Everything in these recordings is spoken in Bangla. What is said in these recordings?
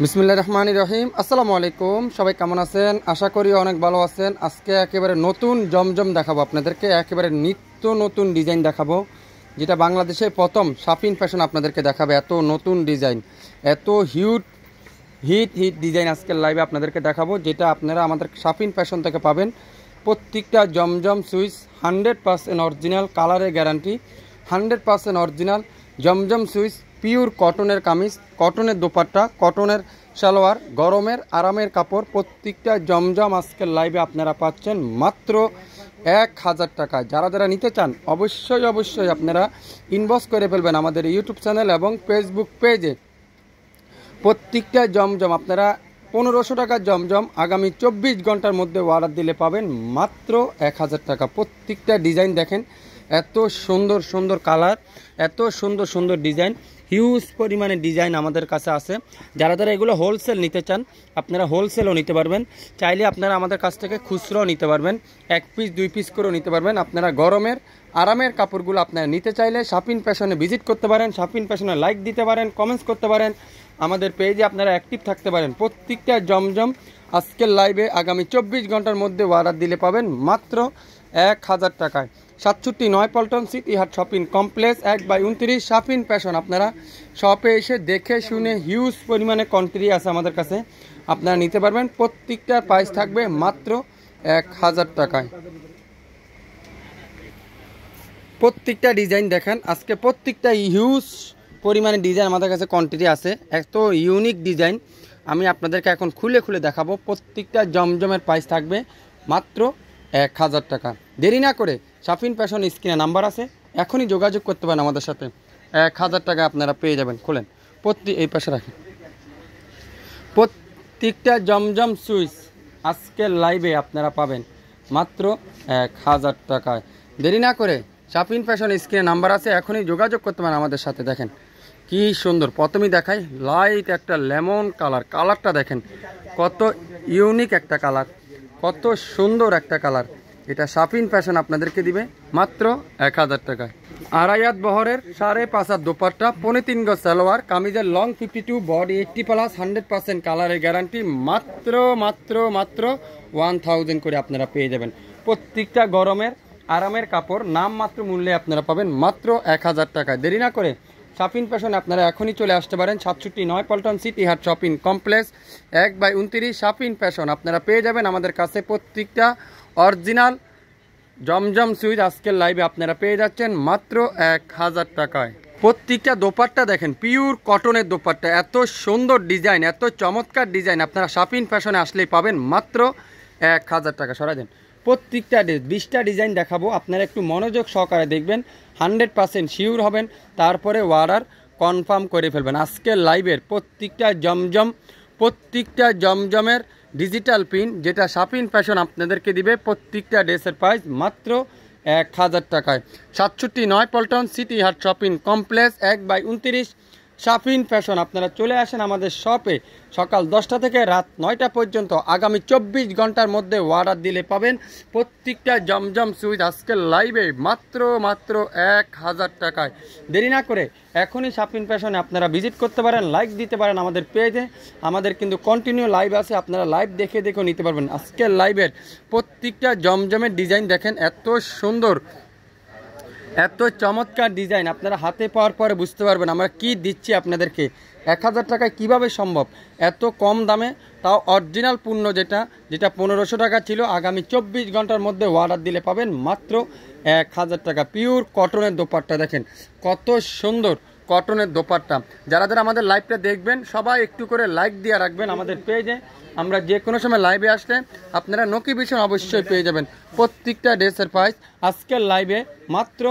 বিসমিল্লাহির রহমানির রহিম। আসসালামু আলাইকুম, সবাই কেমন আছেন? আশা করি অনেক ভালো আছেন। আজকে একেবারে নতুন জমজম দেখাবো আপনাদেরকে, একেবারে নিত্য নতুন ডিজাইন দেখাবো, যেটা বাংলাদেশে প্রথম শাফিন ফ্যাশন আপনাদেরকে দেখাবে। এত নতুন ডিজাইন, এত হিট ডিজাইন আজকের লাইভে আপনাদেরকে দেখাবো, যেটা আপনারা আমাদের শাফিন ফ্যাশন থেকে পাবেন। প্রত্যেকটা জমজম সুইচ 100% অরিজিনাল, কালারের গ্যারান্টি 100% অরিজিনাল জমজম সুইচ, পিওর কটনের কামিজ, কটনের দোপাট্টা, কটনের সালোয়ার, গরমের আরামের কাপড়। প্রত্যেকটা জমজম আজকের লাইভে আপনারা পাচ্ছেন মাত্র 1000 টাকায়। যারা যারা নিতে চান অবশ্যই আপনারা ইনবক্স করে ফেলবেন আমাদের ইউটিউব চ্যানেল এবং ফেসবুক পেজে। প্রত্যেকটা জমজম আপনারা 1500 টাকার জমজম আগামী 24 ঘন্টার মধ্যে অর্ডার দিলে পাবেন মাত্র 1000 টাকা। প্রত্যেকটা ডিজাইন দেখেন, এত সুন্দর সুন্দর কালার, এত সুন্দর সুন্দর ডিজাইন, হিউজ পরিমাণে ডিজাইন আমাদের কাছে আছে। যারা যারা এগুলো হোলসেল নিতে চান আপনারা হোলসেলও নিতে পারবেন, চাইলে আপনারা আমাদের কাছ থেকে খুচরাও নিতে পারবেন, 1 পিস 2 পিস করেও নিতে পারবেন। আপনারা গরমের আরামের কাপড়গুলো আপনারা নিতে চাইলে শাফিন ফ্যাশনে ভিজিট করতে পারেন, শাফিন ফ্যাশনে লাইক দিতে পারেন, কমেন্টস করতে পারেন, আমাদের পেজে আপনারা অ্যাক্টিভ থাকতে পারেন। প্রত্যেকটা জমজম আজকের লাইভে আগামী 24 ঘন্টার মধ্যে অর্ডার দিলে পাবেন মাত্র 1000 টাকায়। 67 পল্টন সিটি হাট শপিং কমপ্লেক্স 1/29 শাফিন ফ্যাশন। আপনারা শপে এসে দেখে শুনে হিউজ পরিমাণে কোয়ান্টিটি আছে আমাদের কাছে, আপনারা নিতে পারবেন। প্রত্যেকটা প্রাইস থাকবে মাত্র 1000 টাকায়। প্রত্যেকটা ডিজাইন দেখেন, আজকে প্রত্যেকটা হিউজ পরিমাণে ডিজাইন আমাদের কাছে কোয়ান্টিটি আছে, এত ইউনিক ডিজাইন আমি আপনাদেরকে এখন খুলে খুলে দেখাবো। প্রত্যেকটা জমজমের প্রাইস থাকবে মাত্র 1000 টাকা। দেরি না করে শাফিন ফ্যাশন স্ক্রিনে নাম্বার আছে, এখনই যোগাযোগ করতে পারেন আমাদের সাথে। 1000 টাকা আপনারা পেয়ে যাবেন। খোলেন, এই পাশে রাখেন। প্রত্যেকটা জমজম সুইচ আজকের লাইভে আপনারা পাবেন মাত্র 1000 টাকায়। দেরি না করে শাফিন ফ্যাশন স্ক্রিনে নাম্বার আছে, এখনই যোগাযোগ করতে পারেন আমাদের সাথে। দেখেন কি সুন্দর, প্রথমেই দেখাই লাইট একটা লেমন কালার, কালারটা দেখেন কত ইউনিক একটা কালার, কত সুন্দর একটা কালার। এটা শাফিন ফ্যাশন আপনাদেরকে দিবে মাত্র 1000 টাকায়। আড়াইয়াত বহরের 5.5 দোপাট্টা, 3.5 গজ সালোয়ার, কামিজের লং 52, বডি 80+, 100% কালারের গ্যারান্টি, মাত্র মাত্র মাত্র 1000 করে আপনারা পেয়ে যাবেন। প্রত্যেকটা গরমের আরামের কাপড় নাম মাত্র মূল্যে আপনারা পাবেন মাত্র 1000 টাকায়। দেরি না করে শাফিন ফ্যাশনে আপনারা এখনই চলে আসতে পারেন। 67 পল্টন সিটি হাট শপিং কমপ্লেক্স 1/29 শাফিন ফ্যাশন। আপনারা পেয়ে যাবেন আমাদের কাছে প্রত্যেকটা অরিজিনাল জমজম সুইচ আজকের লাইভে আপনারা পেয়ে যাচ্ছেন মাত্র 1000 টাকায়। প্রত্যেকটা দোপাট্টা দেখেন, পিওর কটনের দোপাট্টা, এত সুন্দর ডিজাইন, এত চমৎকার ডিজাইন আপনারা শাফিন ফ্যাশনে আসলেই পাবেন মাত্র 1000 টাকা। সরাই দেন। প্রত্যেকটা 20টা ডিজাইন দেখাবো, আপনারা একটু মনোযোগ সহকারে দেখবেন, 100% শিওর হবেন, তারপরে অর্ডার কনফার্ম করে ফেলবেন। আজকের লাইভের প্রত্যেকটা জমজমের ডিজিটাল পিন, যেটা শাফিন ফ্যাশন আপনাদেরকে দিবে, প্রত্যেকটা ড্রেসের প্রাইস মাত্র 1000 টাকায়। 67 পল্টন সিটি হাট শপিং কমপ্লেক্স 1/29 শাফিন ফ্যাশন। আপনারা চলে আসেন আমাদের শপে সকাল 10টা থেকে রাত 9টা পর্যন্ত। আগামী 24 ঘন্টার মধ্যে অর্ডার দিলে পাবেন প্রত্যেকটা জমজম সুইচ আজকের লাইভে মাত্র মাত্র 1000 টাকায়। দেরি না করে এখনই শাফিন ফ্যাশনে আপনারা ভিজিট করতে পারেন, লাইক দিতে পারেন আমাদের পেজে। আমাদের কিন্তু কন্টিনিউ লাইভ আছে, আপনারা লাইভ দেখে দেখেও নিতে পারবেন। আজকের লাইভের প্রত্যেকটা জমজমের ডিজাইন দেখেন, এত সুন্দর, এত চমৎকার ডিজাইন, আপনারা হাতে পাওয়ার পরে বুঝতে পারবেন আমরা কি দিচ্ছি আপনাদেরকে। 1000 টাকায় কিভাবে সম্ভব এত কম দামে, তাও অরিজিনাল পণ্য, যেটা 1500 টাকা ছিল, আগামী 24 ঘন্টার মধ্যে অর্ডার দিলে পাবেন মাত্র 1000 টাকা। পিওর কটনের দোপাট্টা দেখেন কত সুন্দর কটনের দোপাট্টা। যারা যারা আমাদের লাইভটা দেখবেন সবাই একটু করে লাইক দিয়ে রাখবেন আমাদের পেজে। আমরা যে কোনো সময় লাইভে আসলে আপনারা নোটিফিকেশন অবশ্যই পেয়ে যাবেন। প্রত্যেকটা ড্রেসের প্রাইস আজকের লাইভে মাত্র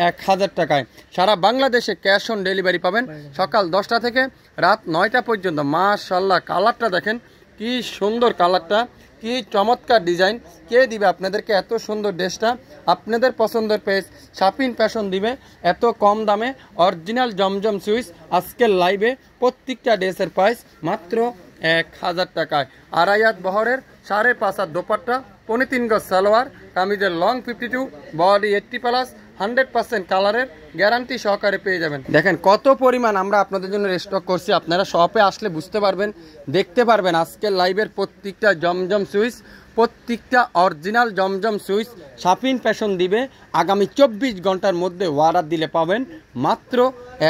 1000 টাকায়। সারা বাংলাদেশে ক্যাশ অন ডেলিভারি পাবেন সকাল 10টা থেকে রাত 9টা পর্যন্ত। মাশাআল্লাহ, কালারটা দেখেন কি সুন্দর, কালারটা কি চমৎকার ডিজাইন। কে দিবে আপনাদেরকে এত সুন্দর ড্রেসটা? আপনাদের পছন্দের পেজ শাফিন ফ্যাশন দিবে এত কম দামে অরিজিনাল জমজম সুইচ আজকের লাইভে। প্রত্যেকটা ড্রেসের প্রাইস মাত্র 1000 টাকায়। আড়াইয়াত বহরের 5.5 দোপাট্টা, 3.5 গজ সালোয়ার, কামিজের লং 52, বডি 80+, 100% কালারের গ্যারান্টি সহকারে পেয়ে যাবেন। দেখেন কত পরিমাণ আমরা আপনাদের জন্য স্টক করছি, আপনারা শপে আসলে বুঝতে পারবেন, দেখতে পারবেন। আজকের লাইভের প্রত্যেকটা জমজম সুইচ, প্রত্যেকটা অরিজিনাল জমজম সুইচ শাফিন ফ্যাশন দিবে আগামী 24 ঘন্টার মধ্যে। অর্ডার দিলে পাবেন মাত্র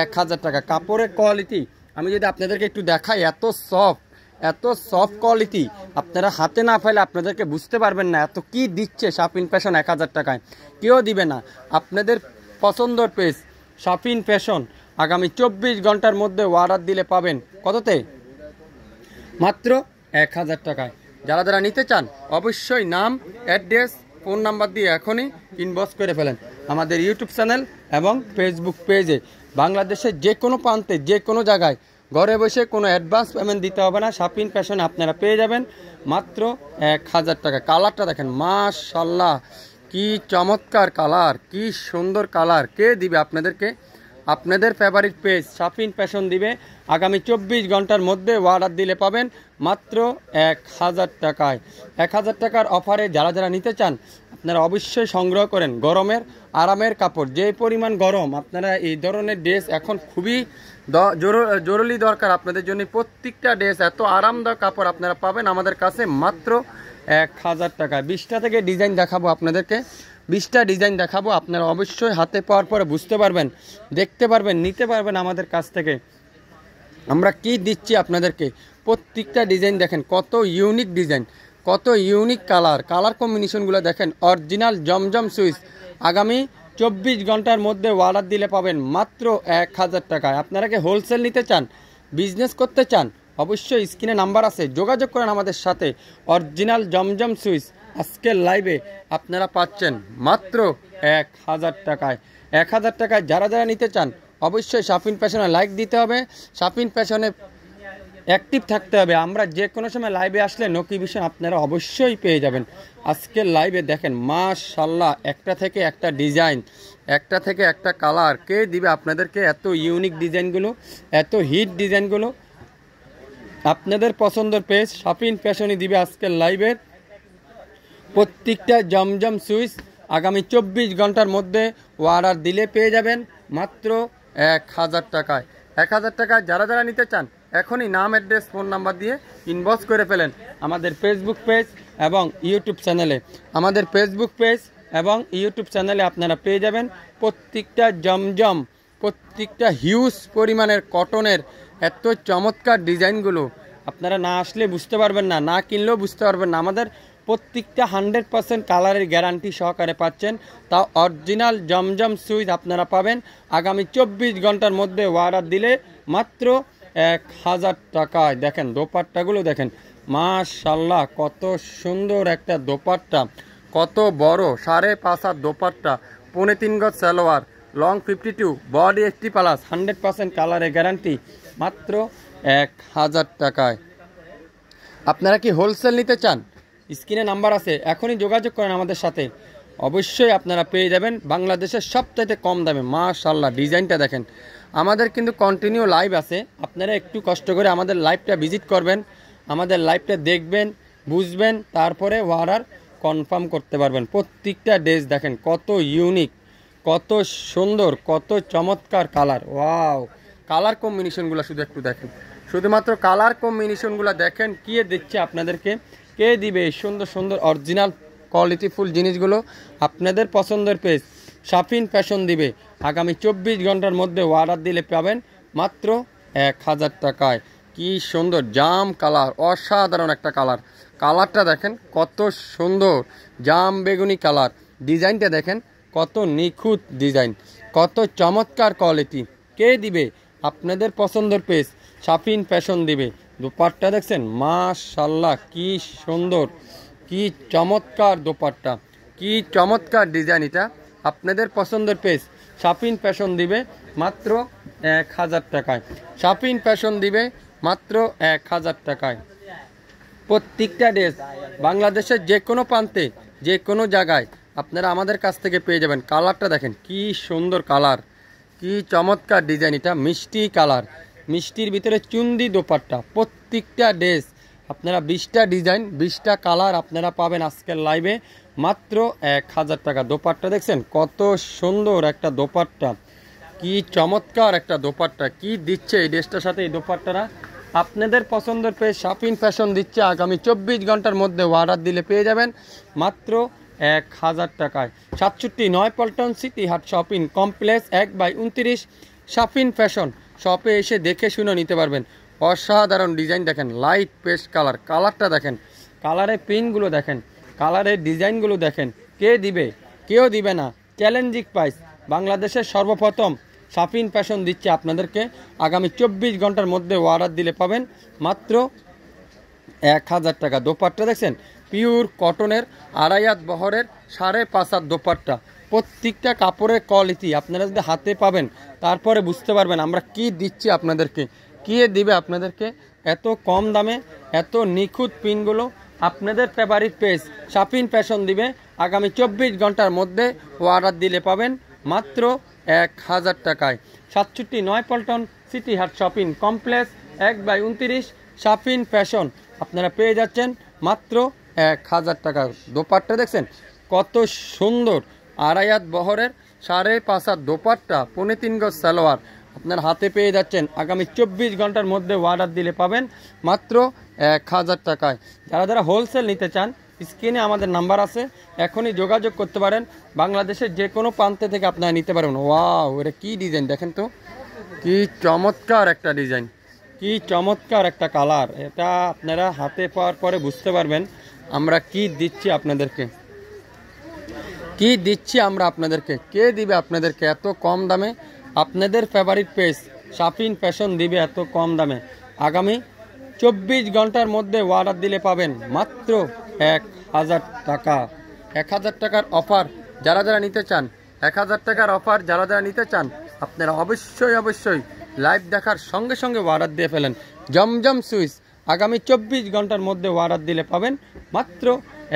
1000 টাকা। কাপড়ের কোয়ালিটি আমি যদি আপনাদেরকে একটু দেখাই, এত সফট কোয়ালিটি, আপনারা হাতে না পাইলে আপনাদেরকে বুঝতে পারবেন না এত কি দিচ্ছে শাফিন ফ্যাশন 1000 টাকায়। কেউ দিবে না। আপনাদের পছন্দের পেজ শাফিন ফ্যাশন আগামী 24 ঘন্টার মধ্যে অর্ডার দিলে পাবেন কততে? মাত্র 1000 টাকায়। যারা যারা নিতে চান অবশ্যই নাম, অ্যাড্রেস, ফোন নাম্বার দিয়ে এখনই ইনবক্স করে ফেলেন আমাদের ইউটিউব চ্যানেল এবং ফেসবুক পেজে। বাংলাদেশের যে কোনো প্রান্তে যে কোনো জায়গায় ঘরে বসে কোনো অ্যাডভান্স পেমেন্ট দিতে হবে না। শাফিন ফ্যাশনে আপনারা পেয়ে যাবেন মাত্র 1000 টাকা। কালারটা দেখেন, মাশাআল্লাহ, কি চমৎকার কালার, কি সুন্দর কালার। কে দিবে আপনাদেরকে? আপনাদের ফেভারিট পেজ শাফিন ফ্যাশন দিবে আগামী 24 ঘন্টার মধ্যে। অর্ডার দিলে পাবেন মাত্র 1000 টাকায়। 1000 টাকার অফারে যারা যারা নিতে চান আপনারা অবশ্যই সংগ্রহ করেন। গরমের আরামের কাপড়, যে পরিমাণ গরম, আপনারা এই ধরনের ড্রেস এখন খুবই জরুরি দরকার আপনাদের জন্য। প্রত্যেকটা ড্রেস এত আরামদায়ক কাপড় আপনারা পাবেন আমাদের কাছে মাত্র 1000 টাকায়। 20টা থেকে ডিজাইন দেখাবো আপনাদেরকে, 20টা ডিজাইন দেখাবো। আপনারা অবশ্যই হাতে পাওয়ার পরে বুঝতে পারবেন, দেখতে পারবেন, নিতে পারবেন আমাদের কাছ থেকে আমরা কি দিচ্ছি আপনাদেরকে। প্রত্যেকটা ডিজাইন দেখেন, কত ইউনিক ডিজাইন, কত ইউনিক কালার কম্বিনেশনগুলো দেখেন। অরিজিনাল জমজম সুইচ আগামী 24 ঘন্টার মধ্যে অর্ডার দিলে পাবেন মাত্র 1000 টাকায়। আপনারা কি হোলসেল নিতে চান, বিজনেস করতে চান, অবশ্যই স্ক্রিনে নাম্বার আছে, যোগাযোগ করেন আমাদের সাথে। অরিজিনাল জমজম সুইচ আজকের লাইভে আপনারা পাচ্ছেন মাত্র 1000 টাকায়। 1000 টাকায় যারা যারা নিতে চান অবশ্যই শাফিন ফ্যাশনে লাইক দিতে হবে, শাফিন ফ্যাশনে অ্যাক্টিভ থাকতে হবে। আমরা যে কোনো সময় লাইভে আসলে নোটিফিকেশন আপনারা অবশ্যই পেয়ে যাবেন। আজকের লাইভে দেখেন মাশাআল্লাহ, একটা থেকে একটা ডিজাইন, একটা থেকে একটা কালার। কে দিবে আপনাদেরকে এত ইউনিক ডিজাইনগুলো, এত হিট ডিজাইনগুলো? আপনাদের পছন্দের পেজ শাফিন ফ্যাশনই দিবে আজকের লাইভের প্রত্যেকটা জমজম সুইচ আগামী 24 ঘন্টার মধ্যে। অর্ডার দিলে পেয়ে যাবেন মাত্র 1000 টাকায়। 1000 টাকায় যারা যারা নিতে চান এখনই নাম, অ্যাড্রেস, ফোন নাম্বার দিয়ে ইনবক্স করে ফেলেন আমাদের ফেসবুক পেজ এবং ইউটিউব চ্যানেলে। আমাদের ফেসবুক পেজ এবং ইউটিউব চ্যানেলে আপনারা পেয়ে যাবেন প্রত্যেকটা জমজম, প্রত্যেকটা হিউজ পরিমাণের কটনের এত চমৎকার ডিজাইনগুলো আপনারা না আসলে বুঝতে পারবেন না, না কিনলেও বুঝতে পারবেন না। আমাদের প্রত্যেকটা 100% কালারের গ্যারান্টি সহকারে পাচ্ছেন। তা অরিজিনাল জমজম সুইচ আপনারা পাবেন আগামী 24 ঘন্টার মধ্যে। অর্ডার দিলে মাত্র 1000 টাকায়। দেখেন দোপাট্টাগুলো দেখেন, মাশাআল্লাহ, কত সুন্দর একটা দোপাট্টা, কত বড় 5.5 হাত দোপাট্টা, 3.5 গজ সালোয়ার, লং 52, বডি 80+, 100% কালারের গ্যারান্টি মাত্র 1000 টাকায়। আপনারা কি হোলসেল নিতে চান? স্ক্রিনে নাম্বার আছে, এখনই যোগাযোগ করেন আমাদের সাথে। অবশ্যই আপনারা পেয়ে যাবেন বাংলাদেশের সবচাইতে কম দামে। মাশাআল্লাহ, ডিজাইনটা দেখেন। আমাদের কিন্তু কন্টিনিউ লাইভ আছে, আপনারা একটু কষ্ট করে আমাদের লাইভটা ভিজিট করবেন, আমাদের লাইভটা দেখবেন, বুঝবেন, তারপরে অর্ডার কনফার্ম করতে পারবেন। প্রত্যেকটা ড্রেস দেখেন কত ইউনিক, কত সুন্দর, কত চমৎকার কালার। ওয়াও, কালার কম্বিনেশনগুলো শুধু একটু দেখেন, শুধুমাত্র কালার কম্বিনেশনগুলো দেখেন। কে দিচ্ছে আপনাদেরকে, কে দিবে এই সুন্দর সুন্দর অরিজিনাল কোয়ালিটিফুল জিনিসগুলো? আপনাদের পছন্দের পেজ শাফিন ফ্যাশন দিবে আগামী 24 ঘন্টার মধ্যে। অর্ডার দিলে পাবেন মাত্র 1000 টাকায়। কি সুন্দর জাম কালার, অসাধারণ একটা কালার। কালারটা দেখেন কত সুন্দর, জাম বেগুনি কালার। ডিজাইনটা দেখেন কত নিখুঁত ডিজাইন, কত চমৎকার কোয়ালিটি। কে দিবে? আপনাদের পছন্দের পেজ শাফিন ফ্যাশন দিবে। দোপাট্টা দেখছেন, মাশাআল্লাহ, কি সুন্দর, কি চমৎকার দোপাট্টা, কি চমৎকার ডিজাইন। এটা আপনাদের পছন্দের পেজ শাফিন ফ্যাশন দিবে মাত্র 1000 টাকায়। শাফিন ফ্যাশন দিবে মাত্র 1000 টাকায়। প্রত্যেকটা ড্রেস বাংলাদেশের যে কোনো প্রান্তে, যে কোনো জায়গায় আপনারা আমাদের কাছ থেকে পেয়ে যাবেন। কালারটা দেখেন কি সুন্দর কালার, কি চমৎকার ডিজাইন। এটা মিষ্টি কালার, মিষ্টির ভিতরে চুন্দি দোপাট্টা। প্রত্যেকটা ড্রেস আপনারা 20টা ডিজাইন, 20টা কালার আপনারা পাবেন আজকের লাইভে মাত্র 1000 টাকা। দোপাট্টা দেখছেন কত সুন্দর একটা দোপাট্টা, কি চমৎকার একটা দোপাট্টা, কি দিচ্ছে এই ড্রেসটার সাথে এই দোপাট্টারা। আপনাদের পছন্দের পেজ শাফিন ফ্যাশন দিচ্ছে আগামী 24 ঘন্টার মধ্যে অর্ডার দিলে পেয়ে যাবেন মাত্র 1000 টাকায়। 67 পল্টন সিটি হাট শপিং কমপ্লেক্স 1/29 শাফিন ফ্যাশন। শপে এসে দেখে শুনে নিতে পারবেন। অসাধারণ ডিজাইন দেখেন, লাইট পেস্ট কালার, কালারটা দেখেন, কালারের প্রিন্টগুলো দেখেন, কালারের ডিজাইনগুলো দেখেন। কে দিবে? কেউ দিবে না। চ্যালেঞ্জিং প্রাইস, বাংলাদেশের সর্বপ্রথম শাফিন ফ্যাশন দিচ্ছে আপনাদেরকে আগামী 24 ঘন্টার মধ্যে অর্ডার দিলে পাবেন মাত্র 1000 টাকা। দোপাট্টা দেখছেন পিওর কটনের আড়াইয়াত বহরের 5.5 হাত দোপাট্টা। প্রত্যেকটা কাপড়ের কোয়ালিটি আপনারা যদি হাতে পাবেন তারপরে বুঝতে পারবেন আমরা কি দিচ্ছি আপনাদেরকে, কে দিবে আপনাদেরকে এত কম দামে এত নিখুঁত পিনগুলো। আপনাদের ফেভারিট পেজ শাফিন ফ্যাশন দিবে আগামী 24 ঘন্টার মধ্যে অর্ডার দিলে পাবেন মাত্র 1000 টাকায়। 67 পল্টন সিটি হাট শপিং কমপ্লেক্স 1/29 শাফিন ফ্যাশন আপনারা পেয়ে যাচ্ছেন মাত্র 1000 টাকা। দোপাট্টা দেখছেন কত সুন্দর, আড়াইয়াত বহরের 5.5 হাত দোপাট্টা, 3.5 গজ সালোয়ার আপনার হাতে পেয়ে যাচ্ছেন আগামী 24 ঘন্টার মধ্যে অর্ডার দিলে পাবেন মাত্র 1000 টাকায়। যারা যারা হোলসেল নিতে চান স্ক্রিনে আমাদের নাম্বার আছে, এখনই যোগাযোগ করতে পারেন। বাংলাদেশের যে কোনো প্রান্তে থেকে আপনারা নিতে পারবেন। ওয়াও, এটা কি ডিজাইন দেখেন তো, কি চমৎকার একটা ডিজাইন, কি চমৎকার একটা কালার। এটা আপনারা হাতে পাওয়ার পরে বুঝতে পারবেন আমরা কি দিচ্ছি আপনাদেরকে, কি দিচ্ছি আমরা আপনাদেরকে। কে দিবে আপনাদেরকে এত কম দামে? আপনাদের ফেভারিট পেজ শাফিন ফ্যাশন দিবে এত কম দামে আগামী 24 ঘন্টার মধ্যে অর্ডার দিলে পাবেন মাত্র 1000 টাকা। 1000 টাকার অফার যারা যারা নিতে চান, 1000 টাকার অফার যারা যারা নিতে চান আপনারা অবশ্যই লাইভ দেখার সঙ্গে সঙ্গে অর্ডার দিয়ে ফেলেন। জমজম সুইচ আগামী 24 ঘন্টার মধ্যে অর্ডার দিলে পাবেন মাত্র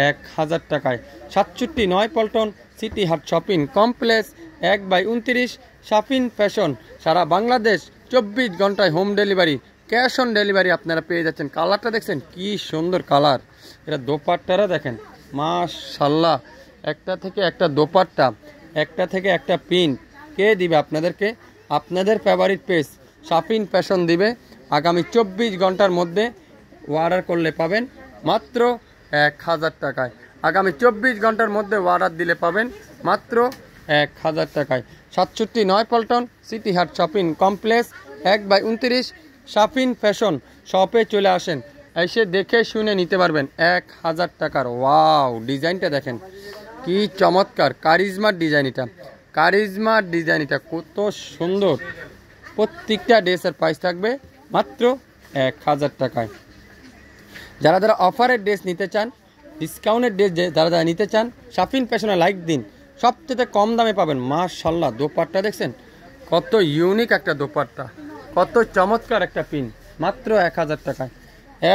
1000 টাকায়। 67 পল্টন সিটি হাট শপিং কমপ্লেক্স 1/29 শাফিন ফ্যাশন সারা বাংলাদেশ 24 ঘন্টায় home delivery, cash on delivery আপনারা পেয়ে যাচ্ছেন। কালারটা দেখছেন কি সুন্দর কালার, এটা দোপাট্টারা দেখেন মাশাল্লাহ, একটা থেকে একটা দোপাট্টা, একটা থেকে একটা পিন। কে দিবে আপনাদেরকে? আপনাদের ফেভারিট পেজ শাফিন ফ্যাশন দিবে আগামী 24 ঘন্টার মধ্যে অর্ডার করলে পাবেন মাত্র 1000 টাকায়। আগামী 24 ঘন্টার মধ্যে অর্ডার দিলে পাবেন মাত্র 1000 টাকায়। 67 পল্টন সিটি হাট শপিং কমপ্লেক্স 1/29 শাফিন ফ্যাশন শপে চলে আসেন, এসে দেখে শুনে নিতে পারবেন 1000 টাকার। ওয়াও, ডিজাইনটা দেখেন কি চমৎকার, কারিজমার ডিজাইন, এটা কারিজমার ডিজাইন, এটা কত সুন্দর। প্রত্যেকটা ড্রেসের প্রাইস থাকবে মাত্র 1000 টাকায়। যারা যারা অফারের ড্রেস নিতে চান, ডিসকাউন্টের ড্রেস যারা যারা নিতে চান শাফিন ফ্যাশনে লাইক দিন, সবচেয়ে কম দামে পাবেন। মাশাল্লাহ, দোপাট্টা দেখছেন কত ইউনিক একটা দোপাট্টা, কত চমৎকার একটা পিন, মাত্র 1000 টাকায়।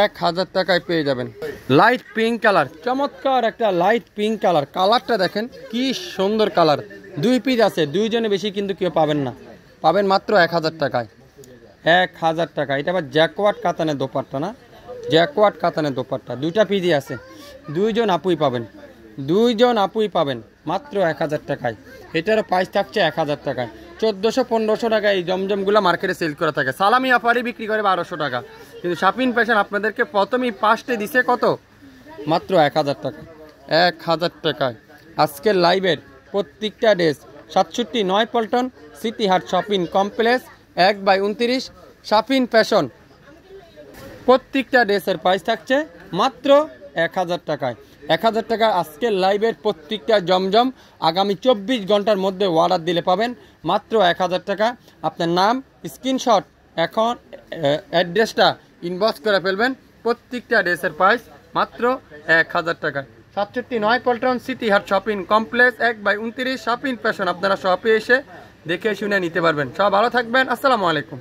1000 টাকায় পেয়ে যাবেন। লাইট পিঙ্ক কালার, চমৎকার একটা লাইট পিঙ্ক কালার, কালারটা দেখেন কি সুন্দর কালার। 2 পিস আছে, 2 জনে বেশি কিন্তু কেউ পাবেন না, পাবেন মাত্র 1000 টাকায়। 1000 টাকা। এটা আবার জ্যাকওয়ার্ড কাতানের দোপাট্টা না, জ্যাকওয়ার্ড কাতানের দোপাট্টা, 2টা পিসই আছে, 2 জন আপুই পাবেন, 2 জন আপুই পাবেন মাত্র 1000 টাকায়। এটারও প্রাইস থাকছে 1000 টাকায়। 1400-1500 টাকায় এই জমজমগুলো মার্কেটে সেল করা থাকে। সালামি অফারই বিক্রি করে 1200 টাকা, কিন্তু শাফিন ফ্যাশন আপনাদেরকে প্রথমেই ফার্স্টে দিছে কত? মাত্র 1000 টাকা। 1000 টাকায় আজকের লাইভের প্রত্যেকটা ড্রেস 67 পল্টন সিটি হাট শপিং কমপ্লেক্স 1/29 শাফিন ফ্যাশন, প্রত্যেকটা ড্রেসের প্রাইস থাকছে মাত্র 1000 টাকায়। 1000 টাকা আজকের লাইভের প্রত্যেকটা জমজম আগামী 24 ঘন্টার মধ্যে অর্ডার দিলে পাবেন মাত্র 1000 টাকা। আপনার নাম স্ক্রিনশট এখন অ্যাড্রেসটা ইনবক্স করে ফেলবেন। প্রত্যেকটা ড্রেসের প্রাইস মাত্র 1000 টাকা। 67 পল্টন সিটি হাট শপিং কমপ্লেক্স 1/29 শাফিন ফ্যাশন আপনারা শপে এসে দেখে শুনে নিতে পারবেন। সব ভালো থাকবেন, আসসালামু আলাইকুম।